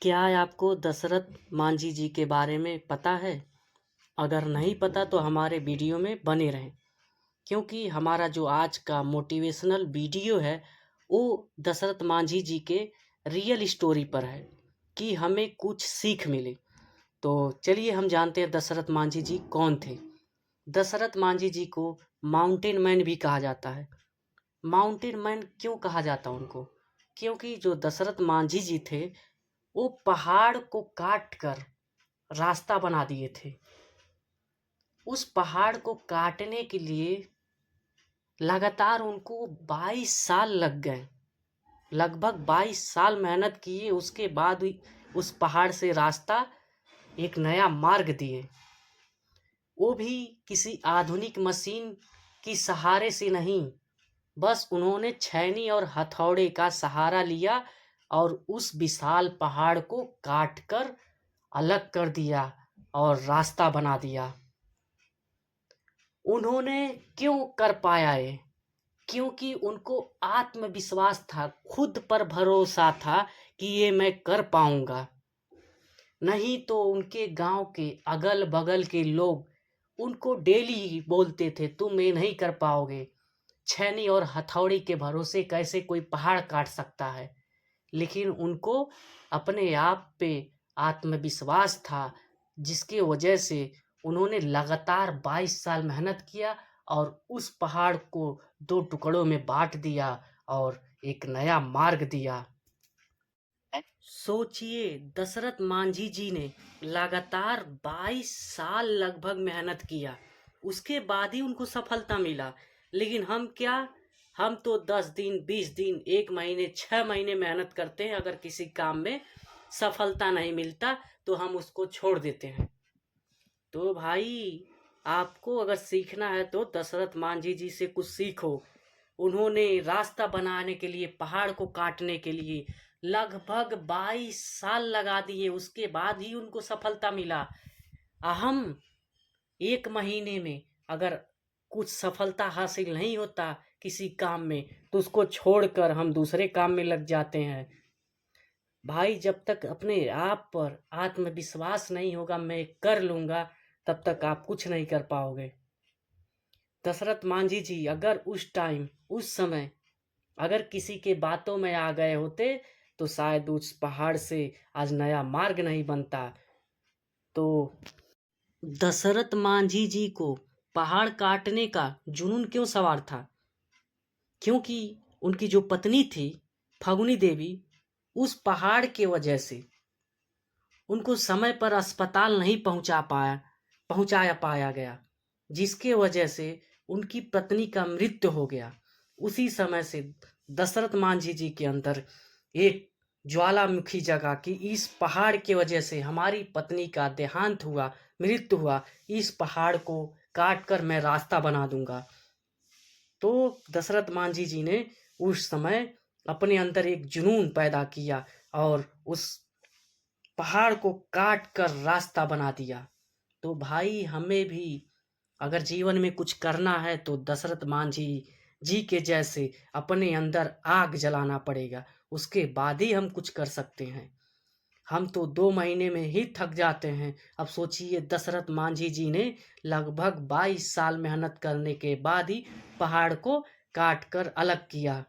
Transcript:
क्या आपको दशरथ मांझी जी के बारे में पता है? अगर नहीं पता तो हमारे वीडियो में बने रहें, क्योंकि हमारा जो आज का मोटिवेशनल वीडियो है वो दशरथ मांझी जी के रियल स्टोरी पर है कि हमें कुछ सीख मिले। तो चलिए हम जानते हैं दशरथ मांझी जी कौन थे। दशरथ मांझी जी को माउंटेन मैन भी कहा जाता है। माउंटेन मैन क्यों कहा जाता उनको? क्योंकि जो दशरथ मांझी जी थे वो पहाड़ को काट कर रास्ता बना दिए थे। उस पहाड़ को काटने के लिए लगातार उनको 22 साल लग गए। लगभग 22 साल मेहनत किए, उसके बाद ही उस पहाड़ से रास्ता एक नया मार्ग दिए। वो भी किसी आधुनिक मशीन की सहारे से नहीं, बस उन्होंने छैनी और हथौड़े का सहारा लिया और उस विशाल पहाड़ को काट कर अलग कर दिया और रास्ता बना दिया। उन्होंने क्यों कर पाया ये? क्योंकि उनको आत्मविश्वास था, खुद पर भरोसा था कि ये मैं कर पाऊंगा। नहीं तो उनके गांव के अगल बगल के लोग उनको डेली बोलते थे तुम ये नहीं कर पाओगे, छैनी और हथौड़ी के भरोसे कैसे कोई पहाड़ काट सकता है। लेकिन उनको अपने आप पे आत्मविश्वास था, जिसके वजह से उन्होंने लगातार 22 साल मेहनत किया और उस पहाड़ को दो टुकड़ों में बांट दिया और एक नया मार्ग दिया। सोचिए, दशरथ मांझी जी ने लगातार 22 साल लगभग मेहनत किया, उसके बाद ही उनको सफलता मिला। लेकिन हम तो 10 दिन 20 दिन 1 महीने 6 महीने मेहनत करते हैं, अगर किसी काम में सफलता नहीं मिलता तो हम उसको छोड़ देते हैं। तो भाई, आपको अगर सीखना है तो दशरथ मांझी जी से कुछ सीखो। उन्होंने रास्ता बनाने के लिए, पहाड़ को काटने के लिए लगभग 22 साल लगा दिए, उसके बाद ही उनको सफलता मिला। हम 1 महीने में अगर कुछ सफलता हासिल नहीं होता किसी काम में तो उसको छोड़कर हम दूसरे काम में लग जाते हैं। भाई, जब तक अपने आप पर आत्मविश्वास नहीं होगा मैं कर लूँगा, तब तक आप कुछ नहीं कर पाओगे। दशरथ मांझी जी अगर उस समय अगर किसी के बातों में आ गए होते तो शायद उस पहाड़ से आज नया मार्ग नहीं बनता। तो दशरथ मांझी जी को पहाड़ काटने का जुनून क्यों सवार था? क्योंकि उनकी जो पत्नी थी फगुनी देवी, उस पहाड़ के वजह से उनको समय पर अस्पताल नहीं पहुंचाया पाया गया, जिसके वजह से उनकी पत्नी का मृत्यु हो गया। उसी समय से दशरथ मांझी जी के अंदर एक ज्वालामुखी जगा कि इस पहाड़ के वजह से हमारी पत्नी का देहांत हुआ, मृत्यु हुआ, इस पहाड़ को काट कर मैं रास्ता बना दूंगा। तो दशरथ मांझी जी ने उस समय अपने अंदर एक जुनून पैदा किया और उस पहाड़ को काट कर रास्ता बना दिया। तो भाई, हमें भी अगर जीवन में कुछ करना है तो दशरथ मांझी जी के जैसे अपने अंदर आग जलाना पड़ेगा, उसके बाद ही हम कुछ कर सकते हैं। हम तो 2 महीने में ही थक जाते हैं। अब सोचिए, दशरथ मांझी जी ने लगभग 22 साल मेहनत करने के बाद ही पहाड़ को काट कर अलग किया।